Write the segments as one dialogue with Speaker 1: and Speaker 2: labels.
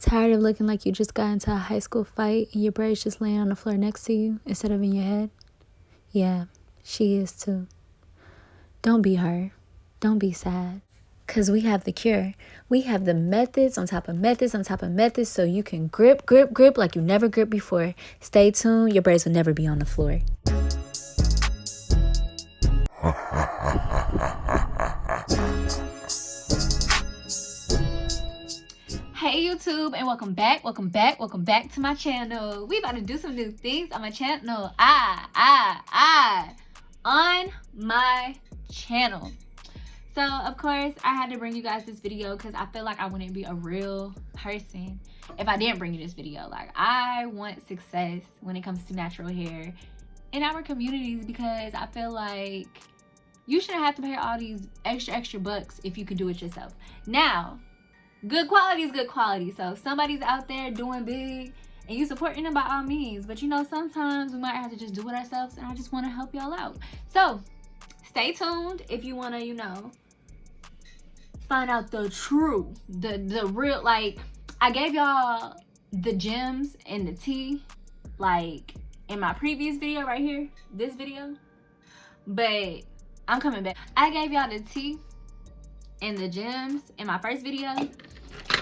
Speaker 1: Tired of looking like you just got into a high school fight and your braids just laying on the floor next to you instead of in your head? Yeah, she is too. Don't be her. Don't be sad. Because we have the cure. We have the methods on top of methods on top of methods so you can grip, grip, grip like you never gripped before. Stay tuned. Your braids will never be on the floor.
Speaker 2: Hey YouTube, and welcome back to my channel. We about to do some new things on my channel. On my channel. So of course I had to bring you guys this video because I feel like I wouldn't be a real person if I didn't bring you this video. Like, I want success when it comes to natural hair in our communities because I feel like you shouldn't have to pay all these extra bucks if you can do it yourself. Now, good quality is good quality. So if somebody's out there doing big and you supporting them, by all means. But you know, sometimes we might have to just do it ourselves, and I just want to help y'all out. So stay tuned if you want to, you know, find out the true, the real. Like, I gave y'all the gems and the tea, like in my previous video right here, this video. But I'm coming back. I gave y'all the tea and the gems in my first video,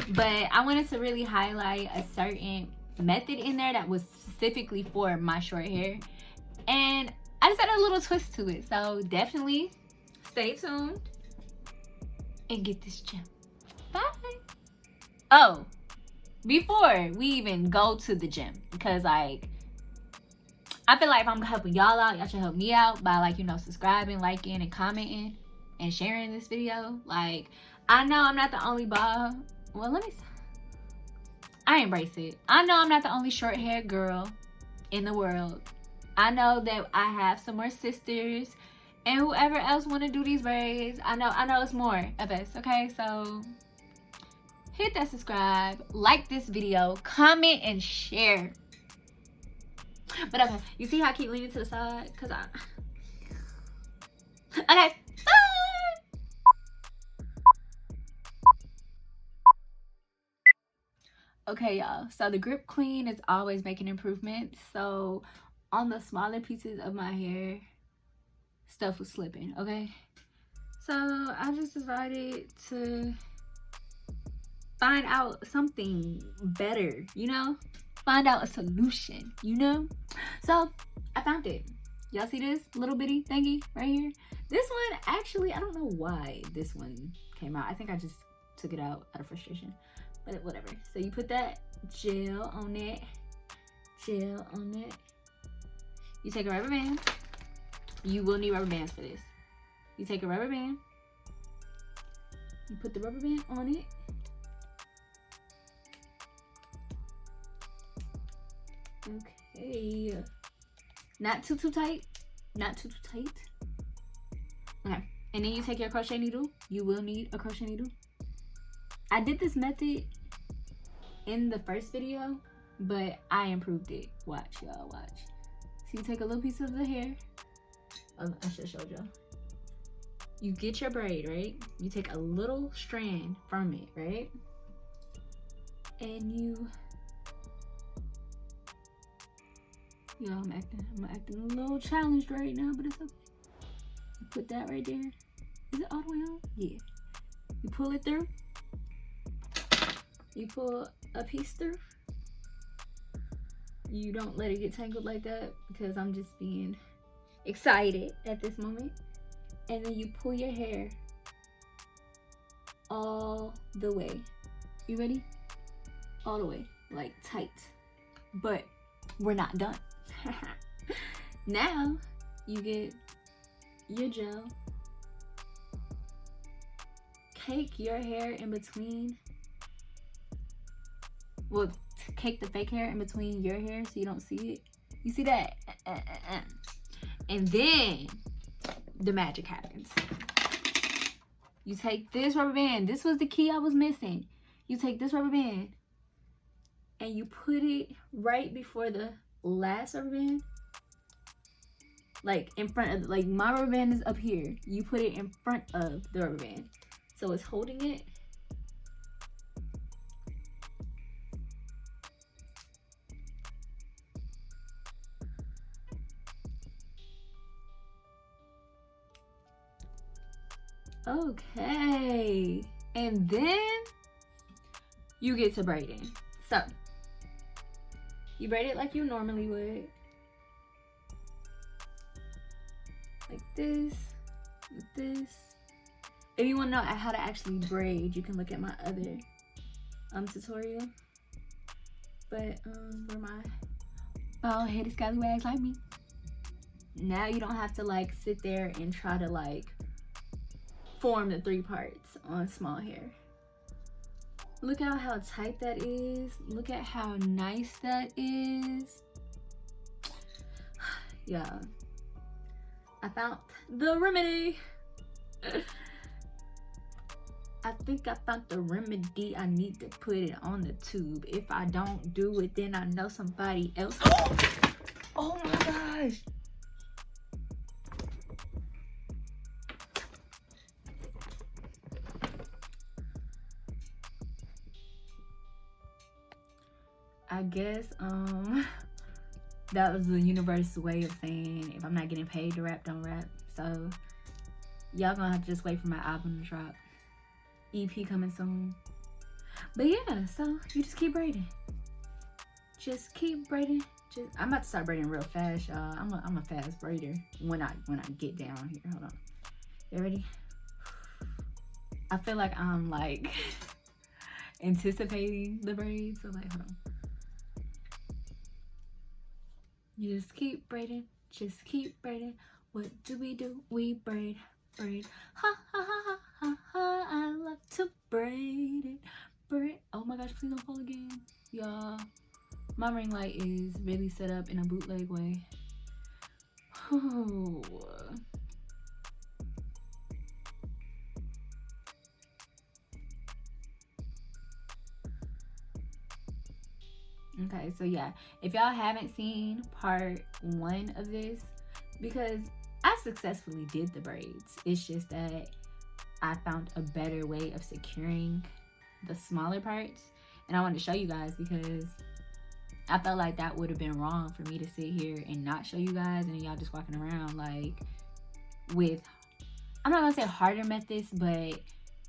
Speaker 2: but I wanted to really highlight a certain method in there that was specifically for my short hair, and I just had a little twist to it. So definitely stay tuned and get this gem. Bye. Oh, before we even go to the gem, because like, I feel like if I'm helping y'all out, y'all should help me out by, like, you know, subscribing, liking, and commenting and sharing this video. Like, I know I'm not the only bob. Well, I embrace it. I know I'm not the only short hair girl in the world. I know that I have some more sisters and whoever else want to do these braids. I know it's more of us. Okay, so hit that subscribe, like this video, comment, and share. But okay, you see how I keep leaning to the side? Cause okay. Bye. Okay, y'all, so the grip queen is always making improvements. So on the smaller pieces of my hair, stuff was slipping. Okay, so I just decided to find out something better, you know, find out a solution, you know. So I found it. Y'all see this little bitty thingy right here? This one, actually, I don't know why this one came out. I think I just took it out of frustration, but whatever. So you put that gel on it. You take a rubber band. You will need rubber bands for this. You take a rubber band. You put the rubber band on it. Okay. Not too tight. Not too tight. Okay. And then you take your crochet needle. You will need a crochet needle. I did this method in the first video, but I improved it. Watch, y'all, watch. So you take a little piece of the hair. I should show y'all. You get your braid, right? You take a little strand from it, right? And you I'm acting a little challenged right now, but it's okay. You put that right there. Is it all the way on? Yeah. You pull it through. You pull a piece through. You don't let it get tangled like that because I'm just being excited at this moment. And then you pull your hair all the way. You ready? All the way, like tight. But we're not done. Now you get your gel, cake your hair in between, well, cake the fake hair in between your hair so you don't see it. You see that? And then the magic happens. You take this rubber band. This was the key I was missing. You take this rubber band and you put it right before the last rubber band, like in front of, like my rubber band is up here. You put it in front of the rubber band, so it's holding it. Okay, and then you get to braiding. So you braid it like you normally would, like this, with this. If you want to know how to actually braid, you can look at my other tutorial. But for my bald headed scallywags like me, now you don't have to like sit there and try to like form the 3 parts on small hair. Look at how tight that is. Look at how nice that is. Yeah, I found the remedy. I think I found the remedy. I need to put it on the tube. If I don't do it, then I know somebody else. Oh my gosh. I guess that was the universe's way of saying if I'm not getting paid to rap, don't rap. So y'all gonna have to just wait for my album to drop. EP coming soon. But yeah, so you just keep braiding. Just keep braiding. I'm about to start braiding real fast, y'all. I'm a fast braider when I get down here. Hold on. You ready? I feel like I'm like anticipating the braids. So like, hold on. You just keep braiding. Just keep braiding. What do? We braid. Braid. Ha ha ha ha ha ha. I love to braid it. Braid. Oh my gosh, please don't fall again. Y'all, my ring light is really set up in a bootleg way. Oh. Okay, so yeah, if y'all haven't seen part 1 of this, because I successfully did the braids, it's just that I found a better way of securing the smaller parts, and I wanted to show you guys because I felt like that would have been wrong for me to sit here and not show you guys, and y'all just walking around like with, I'm not gonna say harder methods, but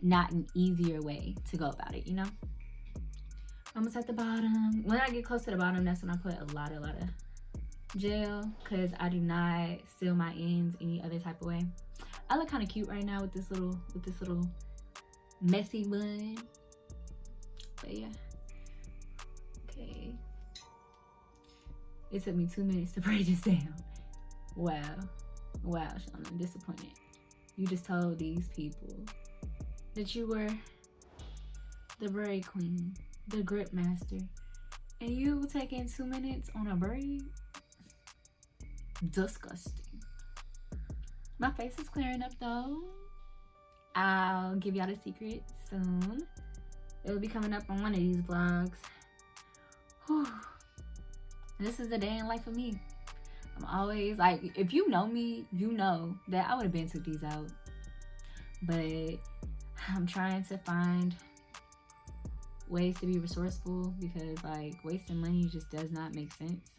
Speaker 2: not an easier way to go about it, you know? Almost at the bottom. When I get close to the bottom, that's when I put a lot of gel, because I do not seal my ends any other type of way. I look kind of cute right now with this little messy bun. But yeah. Okay. It took me 2 minutes to braid this down. Wow. Wow, Shawn, I'm disappointed. You just told these people that you were the braid queen, the grip master, and you taking 2 minutes on a braid? Disgusting. My face is clearing up though. I'll give y'all the secret soon. It'll be coming up on one of these vlogs. Whew. This is the day in life of me. I'm always like, if you know me, you know that I would have been took these out, but I'm trying to find ways to be resourceful, because like wasting money just does not make sense.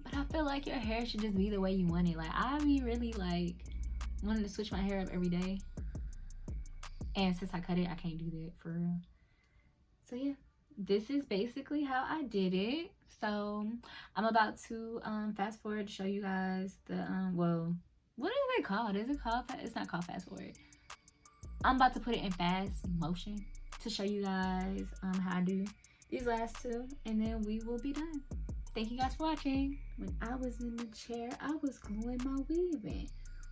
Speaker 2: But I feel like your hair should just be the way you want it. Like, I be really like wanting to switch my hair up every day, and since I cut it, I can't do that for real. So yeah, this is basically how I did it. So I'm about to fast forward to show you guys the well, what is it called? Is it called it's not called fast forward. I'm about to put it in fast motion to show you guys how I do these last 2, and then we will be done. Thank you guys for watching. When I was in the chair, I was gluing my weaving.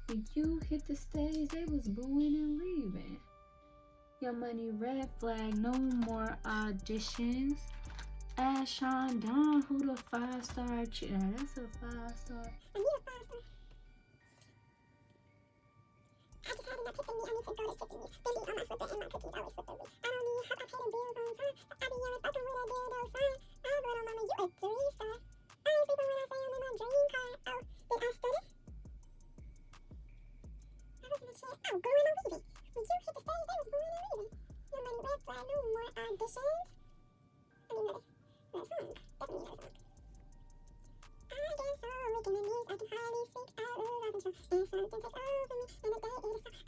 Speaker 2: When you hit the stage, they was booing and leaving. Your money red flag, no more auditions. Ask Shawn Don who the 5-star chick. Now that's a 5-star.
Speaker 3: I need a 5-star. I just had enough tipping me. I need to go to tipping me. Then be on my flipper and my cookies always flip me. I don't need help. I pay the bills on time. I be always fucking with a dildo sign. Oh, little mama, you a 3-star. I ain't sleeping when I say I'm in my dream car. Oh, did I study? I was in the chair. Oh, gluing and weaving. When you hit the stage, they was gluing and weaving. Your money red flag, no more auditions. I mean, another song. Definitely another song. I get so weak in the knees, I can hardly speak. I lose all control, and something takes over me, and the day is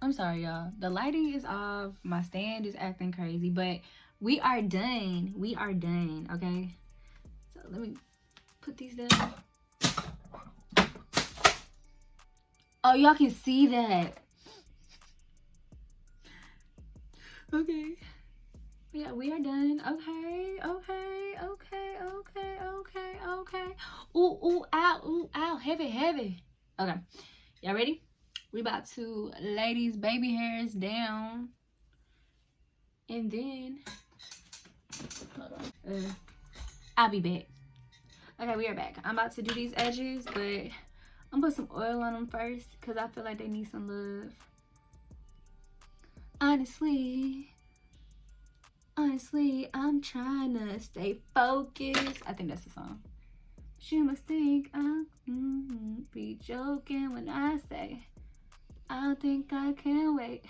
Speaker 2: I'm sorry, y'all. The lighting is off. My stand is acting crazy, but we are done. We are done, okay? So let me put these down. Oh, y'all can see that. Okay. Yeah, we are done. Okay, okay, okay, okay, okay, okay. Ooh, ooh, ow, heavy, heavy. Okay, y'all ready? We about to lay these baby hairs down. And then, hold on. I'll be back. Okay, we are back. I'm about to do these edges, but I'm gonna put some oil on them first because I feel like they need some love. Honestly, I'm trying to stay focused. I think that's the song. But you must think I'm be joking when I say I think I can wait.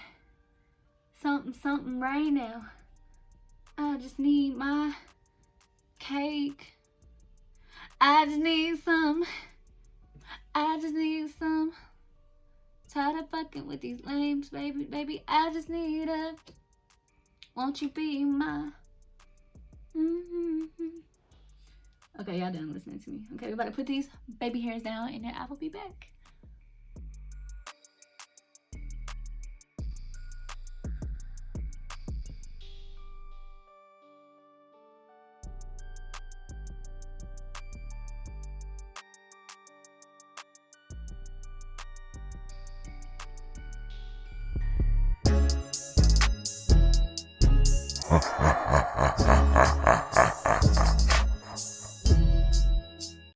Speaker 2: Something right now. I just need my cake. I just need some. Tired of fucking with these lames, baby. I just need a. Won't you be my? Okay, y'all done listening to me. Okay, we about to put these baby hairs down, and then I will be back.